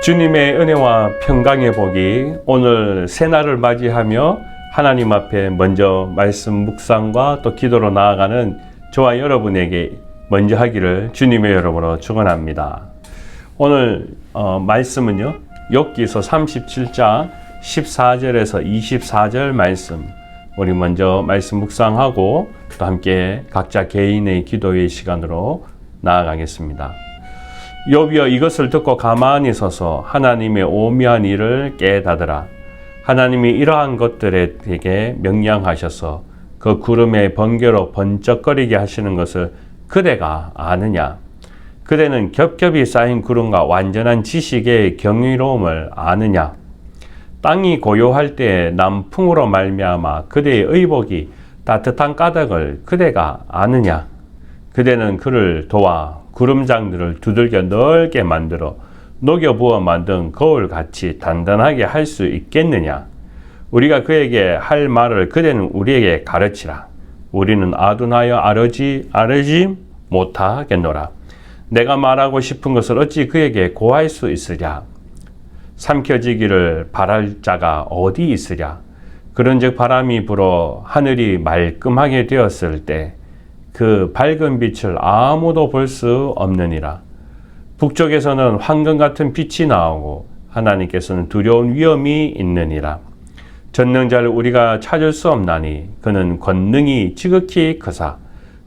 주님의 은혜와 평강의 복이 오늘 새날을 맞이하며 하나님 앞에 먼저 말씀 묵상과 또 기도로 나아가는 저와 여러분에게 먼저 하기를 주님의 이름으로 축원합니다. 오늘 말씀은요, 욥기서 37장 14절에서 24절 말씀, 우리 먼저 말씀 묵상하고 또 함께 각자 개인의 기도의 시간으로 나아가겠습니다. 욥이여, 이것을 듣고 가만히 서서 하나님의 오묘한 일을 깨닫으라. 하나님이 이러한 것들에게 명령하셔서 그 구름의 번개로 번쩍거리게 하시는 것을 그대가 아느냐? 그대는 겹겹이 쌓인 구름과 완전한 지식의 경이로움을 아느냐? 땅이 고요할 때에 남풍으로 말미암아 그대의 의복이 따뜻한 까닭을 그대가 아느냐? 그대는 그를 도와 구름장들을 두들겨 넓게 만들어 녹여 부어 만든 거울같이 단단하게 할 수 있겠느냐? 우리가 그에게 할 말을 그대는 우리에게 가르치라. 우리는 아둔하여 아르지 못하겠노라. 내가 말하고 싶은 것을 어찌 그에게 고할 수 있으랴? 삼켜지기를 바랄 자가 어디 있으랴? 그런즉 바람이 불어 하늘이 말끔하게 되었을 때 그 밝은 빛을 아무도 볼 수 없느니라. 북쪽에서는 황금 같은 빛이 나오고 하나님께서는 두려운 위험이 있느니라. 전능자를 우리가 찾을 수 없나니 그는 권능이 지극히 크사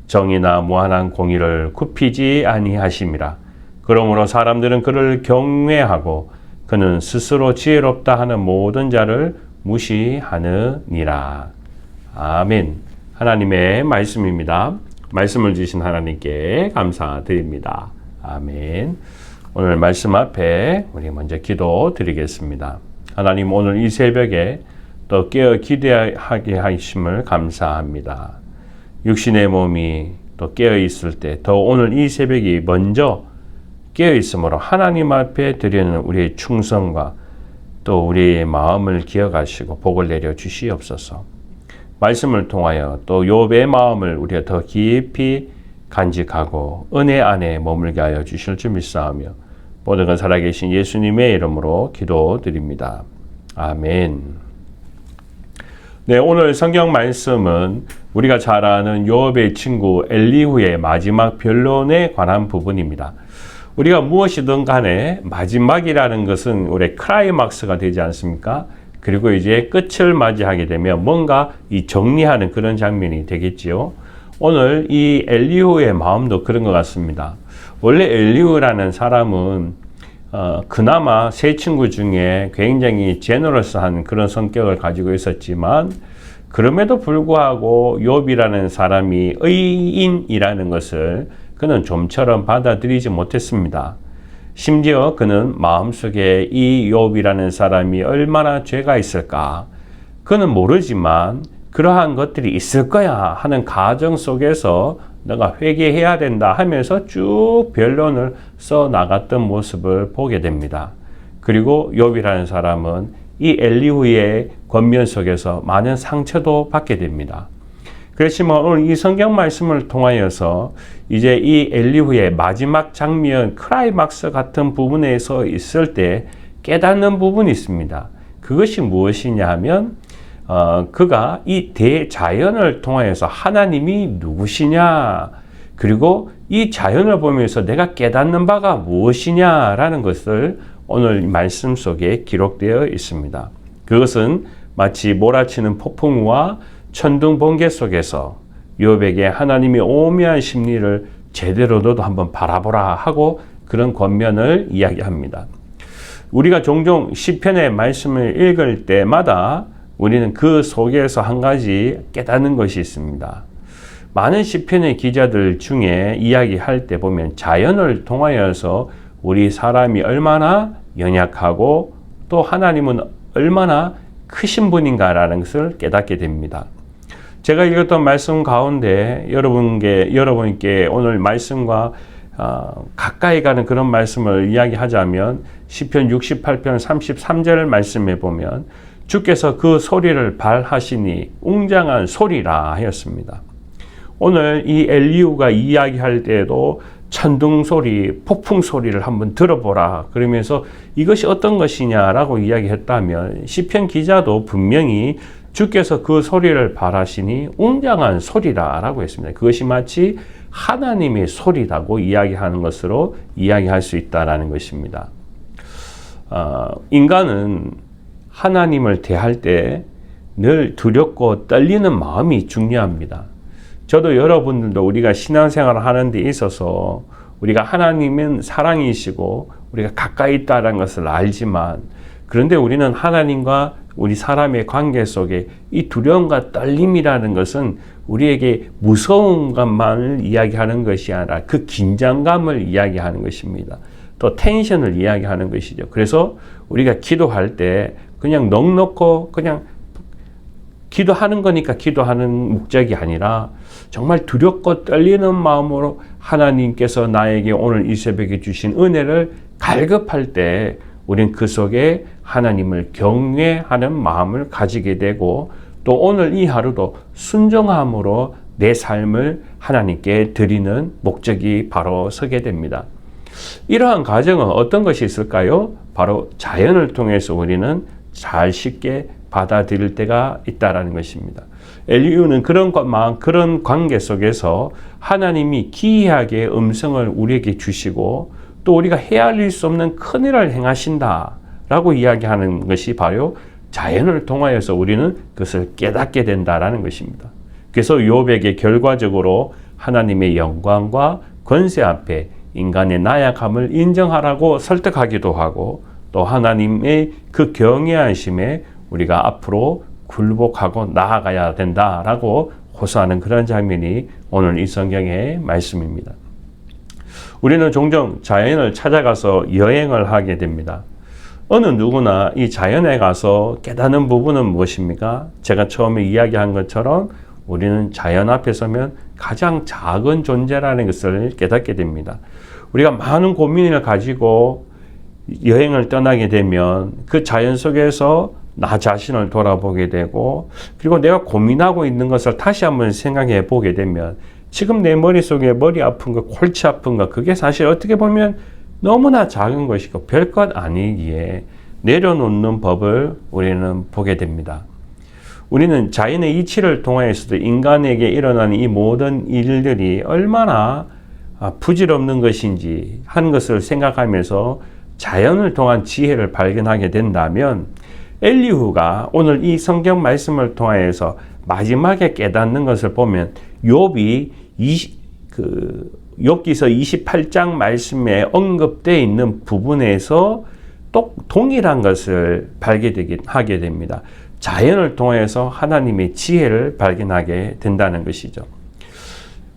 정의나 무한한 공의를 굽히지 아니하심이라. 그러므로 사람들은 그를 경외하고 그는 스스로 지혜롭다 하는 모든 자를 무시하느니라. 아멘. 하나님의 말씀입니다. 말씀을 주신 하나님께 감사드립니다. 아멘. 오늘 말씀 앞에 우리 먼저 기도 드리겠습니다. 하나님, 오늘 이 새벽에 또 깨어 기대하게 하심을 감사합니다. 육신의 몸이 또 깨어 있을 때 더 오늘 이 새벽이 먼저 깨어 있으므로 하나님 앞에 드리는 우리의 충성과 또 우리의 마음을 기억하시고 복을 내려 주시옵소서. 말씀을 통하여 또 욥의 마음을 우리가 더 깊이 간직하고 은혜 안에 머물게 하여 주실 줄 믿사오며 모든 것 살아계신 예수님의 이름으로 기도드립니다. 아멘. 네, 오늘 성경 말씀은 우리가 잘 아는 욥의 친구 엘리후의 마지막 변론에 관한 부분입니다. 우리가 무엇이든 간에 마지막이라는 것은 우리 클라이막스가 되지 않습니까? 그리고 이제 끝을 맞이하게 되면 뭔가 이 정리하는 그런 장면이 되겠지요. 오늘 이 엘리후의 마음도 그런 것 같습니다. 원래 엘리후라는 사람은 그나마 세 친구 중에 굉장히 제너러스한 그런 성격을 가지고 있었지만 그럼에도 불구하고 욥이라는 사람이 의인이라는 것을 그는 좀처럼 받아들이지 못했습니다. 심지어 그는 마음속에 이 욥이라는 사람이 얼마나 죄가 있을까? 그는 모르지만 그러한 것들이 있을 거야 하는 가정 속에서 내가 회개해야 된다 하면서 쭉 변론을 써 나갔던 모습을 보게 됩니다. 그리고 욥이라는 사람은 이 엘리후의 권면 속에서 많은 상처도 받게 됩니다. 그렇지만 오늘 이 성경 말씀을 통하여서 이제 이 엘리후의 마지막 장면, 클라이막스 같은 부분에 서 있을 때 깨닫는 부분이 있습니다. 그것이 무엇이냐 하면 그가 이 대자연을 통하여서 하나님이 누구시냐, 그리고 이 자연을 보면서 내가 깨닫는 바가 무엇이냐라는 것을 오늘 말씀 속에 기록되어 있습니다. 그것은 마치 몰아치는 폭풍우와 천둥 번개 속에서 욥에게 하나님의 오묘한 심리를 제대로 너도 한번 바라보라 하고 그런 권면을 이야기합니다. 우리가 종종 시편의 말씀을 읽을 때마다 우리는 그 속에서 한 가지 깨닫는 것이 있습니다. 많은 시편의 기자들 중에 이야기할 때 보면 자연을 통하여서 우리 사람이 얼마나 연약하고 또 하나님은 얼마나 크신 분인가라는 것을 깨닫게 됩니다. 제가 읽었던 말씀 가운데 여러분께 오늘 말씀과 가까이 가는 그런 말씀을 이야기하자면 시편 68편 33절 말씀에 보면 주께서 그 소리를 발하시니 웅장한 소리라 하였습니다. 오늘 이 엘리후가 이야기할 때에도 천둥 소리, 폭풍 소리를 한번 들어보라. 그러면서 이것이 어떤 것이냐라고 이야기했다면 시편 기자도 분명히 주께서 그 소리를 바라시니 웅장한 소리다라고 했습니다. 그것이 마치 하나님의 소리라고 이야기하는 것으로 이야기할 수 있다라는 것입니다. 인간은 하나님을 대할 때 늘 두렵고 떨리는 마음이 중요합니다. 저도 여러분들도 우리가 신앙생활을 하는 데 있어서 우리가 하나님은 사랑이시고 우리가 가까이 있다는 것을 알지만 그런데 우리는 하나님과 우리 사람의 관계 속에 이 두려움과 떨림이라는 것은 우리에게 무서운 것만을 이야기하는 것이 아니라 그 긴장감을 이야기하는 것입니다. 또 텐션을 이야기하는 것이죠. 그래서 우리가 기도할 때 그냥 넋놓고 그냥 기도하는 거니까 기도하는 목적이 아니라 정말 두렵고 떨리는 마음으로 하나님께서 나에게 오늘 이 새벽에 주신 은혜를 갈급할 때 우린 그 속에 하나님을 경외하는 마음을 가지게 되고 또 오늘 이 하루도 순종함으로 내 삶을 하나님께 드리는 목적이 바로 서게 됩니다. 이러한 과정은 어떤 것이 있을까요? 바로 자연을 통해서 우리는 잘 쉽게 받아들일 때가 있다라는 것입니다. 엘리후는 그런 관계 속에서 하나님이 기이하게 음성을 우리에게 주시고 또 우리가 헤아릴 수 없는 큰일을 행하신다라고 이야기하는 것이 바로 자연을 통하여서 우리는 그것을 깨닫게 된다라는 것입니다. 그래서 욥에게 결과적으로 하나님의 영광과 권세 앞에 인간의 나약함을 인정하라고 설득하기도 하고 또 하나님의 그 경외하심에 우리가 앞으로 굴복하고 나아가야 된다라고 호소하는 그런 장면이 오늘 이 성경의 말씀입니다. 우리는 종종 자연을 찾아가서 여행을 하게 됩니다. 어느 누구나 이 자연에 가서 깨닫는 부분은 무엇입니까? 제가 처음에 이야기한 것처럼 우리는 자연 앞에 서면 가장 작은 존재라는 것을 깨닫게 됩니다. 우리가 많은 고민을 가지고 여행을 떠나게 되면 그 자연 속에서 나 자신을 돌아보게 되고 그리고 내가 고민하고 있는 것을 다시 한번 생각해 보게 되면 지금 내 머릿속에 머리 아픈 거, 골치 아픈 거 그게 사실 어떻게 보면 너무나 작은 것이고 별것 아니기에 내려놓는 법을 우리는 보게 됩니다. 우리는 자연의 이치를 통해서도 인간에게 일어나는 이 모든 일들이 얼마나 부질없는 것인지 하는 것을 생각하면서 자연을 통한 지혜를 발견하게 된다면 엘리후가 오늘 이 성경 말씀을 통해서 마지막에 깨닫는 것을 보면 욥기서 28장 말씀에 언급되어 있는 부분에서 또 동일한 것을 발견하게 됩니다. 자연을 통해서 하나님의 지혜를 발견하게 된다는 것이죠.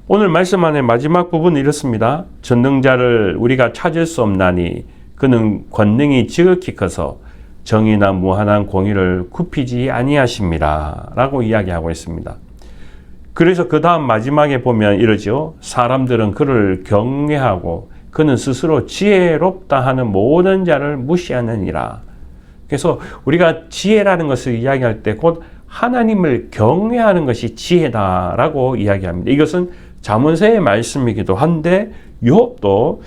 오늘 말씀 안에 마지막 부분은 이렇습니다. 전능자를 우리가 찾을 수 없나니 그는 권능이 지극히 커서 정의나 무한한 공의를 굽히지 아니하십니다. 라고 이야기하고 있습니다. 그래서 그 다음 마지막에 보면 이러죠. 사람들은 그를 경외하고 그는 스스로 지혜롭다 하는 모든 자를 무시하느니라. 그래서 우리가 지혜라는 것을 이야기할 때 곧 하나님을 경외하는 것이 지혜다라고 이야기합니다. 이것은 잠언서의 말씀이기도 한데 욥도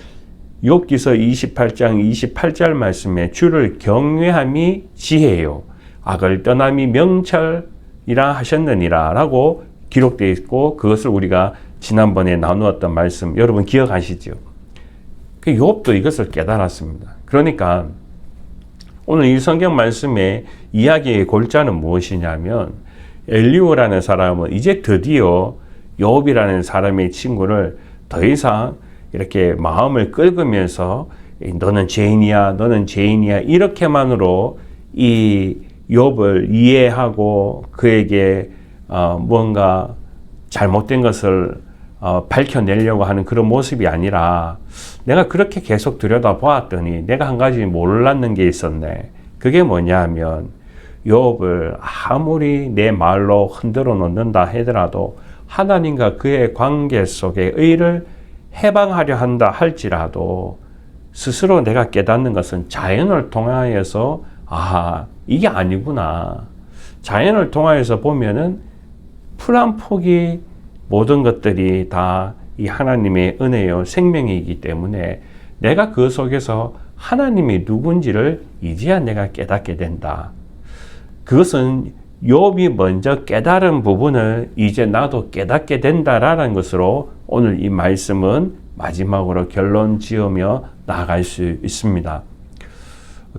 욥기서 28장 28절 말씀에 주를 경외함이 지혜요 악을 떠남이 명철이라 하셨느니라 라고 기록되어 있고 그것을 우리가 지난번에 나누었던 말씀 여러분 기억하시죠? 욥도 이것을 깨달았습니다. 그러니까 오늘 이 성경 말씀의 이야기의 골자는 무엇이냐면 엘리후라는 사람은 이제 드디어 욥이라는 사람의 친구를 더 이상 이렇게 마음을 긁으면서 너는 죄인이야, 너는 죄인이야 이렇게만으로 이 욥을 이해하고 그에게 뭔가 잘못된 것을 밝혀내려고 하는 그런 모습이 아니라 내가 그렇게 계속 들여다보았더니 내가 한 가지 몰랐는 게 있었네. 그게 뭐냐 하면 욥을 아무리 내 말로 흔들어 놓는다 하더라도 하나님과 그의 관계 속에 의를 해방하려 한다 할지라도 스스로 내가 깨닫는 것은 자연을 통하여서 이게 아니구나. 자연을 통하여서 보면은 풀 한 폭이 모든 것들이 다 이 하나님의 은혜요 생명이기 때문에 내가 그 속에서 하나님이 누군지를 이제야 내가 깨닫게 된다. 그것은 욥이 먼저 깨달은 부분을 이제 나도 깨닫게 된다라는 것으로 오늘 이 말씀은 마지막으로 결론 지으며 나아갈 수 있습니다.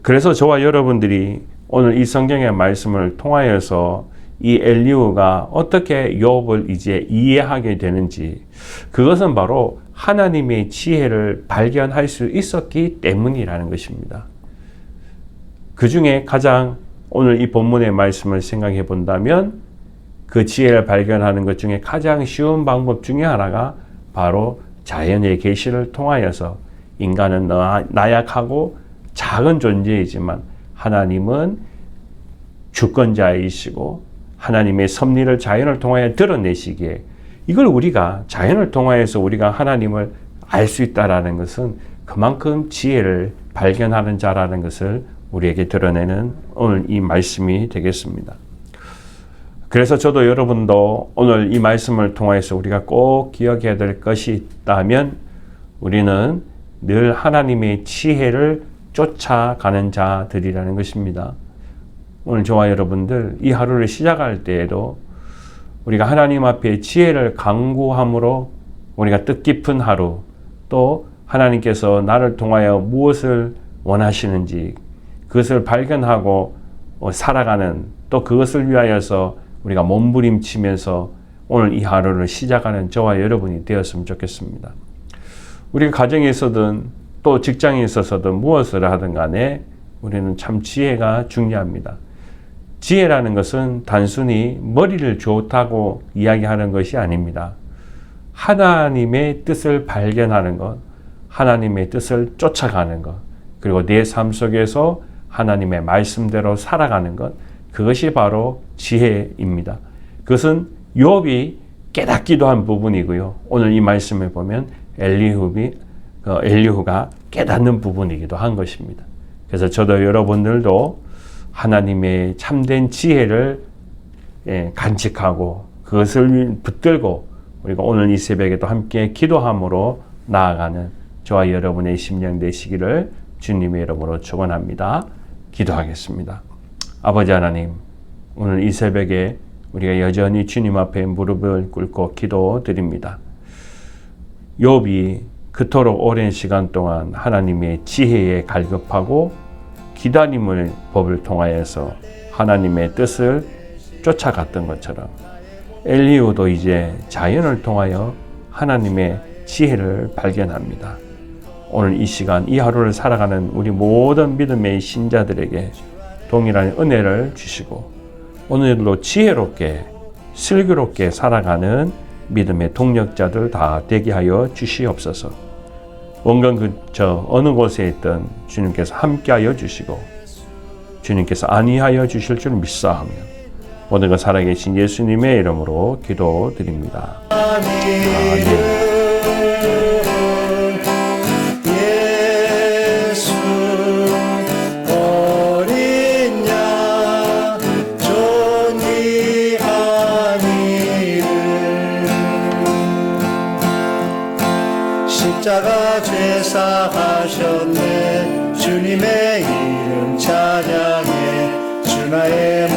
그래서 저와 여러분들이 오늘 이 성경의 말씀을 통하여서 이 엘리후가 어떻게 욥을 이제 이해하게 되는지, 그것은 바로 하나님의 지혜를 발견할 수 있었기 때문이라는 것입니다. 그 중에 가장 오늘 이 본문의 말씀을 생각해 본다면 그 지혜를 발견하는 것 중에 가장 쉬운 방법 중에 하나가 바로 자연의 계시를 통하여서 인간은 나약하고 작은 존재이지만 하나님은 주권자이시고 하나님의 섭리를 자연을 통하여 드러내시기에, 이걸 우리가 자연을 통하여서 우리가 하나님을 알 수 있다라는 것은 그만큼 지혜를 발견하는 자라는 것을 우리에게 드러내는 오늘 이 말씀이 되겠습니다. 그래서 저도 여러분도 오늘 이 말씀을 통해서 우리가 꼭 기억해야 될 것이 있다면 우리는 늘 하나님의 지혜를 쫓아가는 자들이라는 것입니다. 오늘 저와 여러분들 이 하루를 시작할 때에도 우리가 하나님 앞에 지혜를 간구함으로 우리가 뜻깊은 하루, 또 하나님께서 나를 통하여 무엇을 원하시는지 그것을 발견하고 살아가는, 또 그것을 위하여서 우리가 몸부림치면서 오늘 이 하루를 시작하는 저와 여러분이 되었으면 좋겠습니다. 우리가 가정에 있어든 또 직장에 있어서든 무엇을 하든 간에 우리는 참 지혜가 중요합니다. 지혜라는 것은 단순히 머리를 좋다고 이야기하는 것이 아닙니다. 하나님의 뜻을 발견하는 것, 하나님의 뜻을 쫓아가는 것, 그리고 내 삶 속에서 하나님의 말씀대로 살아가는 것, 그것이 바로 지혜입니다. 그것은 욥이 깨닫기도 한 부분이고요. 오늘 이 말씀에 보면 엘리후가 깨닫는 부분이기도 한 것입니다. 그래서 저도 여러분들도 하나님의 참된 지혜를 간직하고 그것을 붙들고 우리가 오늘 이 새벽에도 함께 기도함으로 나아가는 저와 여러분의 심령 되시기를 주님의 이름으로 축원합니다. 기도하겠습니다. 아버지 하나님, 오늘 이 새벽에 우리가 여전히 주님 앞에 무릎을 꿇고 기도드립니다. 욥이 그토록 오랜 시간 동안 하나님의 지혜에 갈급하고 기다림을 법을 통하여서 하나님의 뜻을 쫓아갔던 것처럼 엘리후도 이제 자연을 통하여 하나님의 지혜를 발견합니다. 오늘 이 시간 이 하루를 살아가는 우리 모든 믿음의 신자들에게 동일한 은혜를 주시고 오늘도 지혜롭게 슬기롭게 살아가는 믿음의 동력자들 다 되게 하여 주시옵소서. 원건 어느 곳에 있든 주님께서 함께하여 주시고 주님께서 안위하여 주실 줄 믿사하며 모든 것 살아계신 예수님의 이름으로 기도드립니다. 아멘. 십자가 죄사하셨네. 주님의 이름 찬양해. 주 나의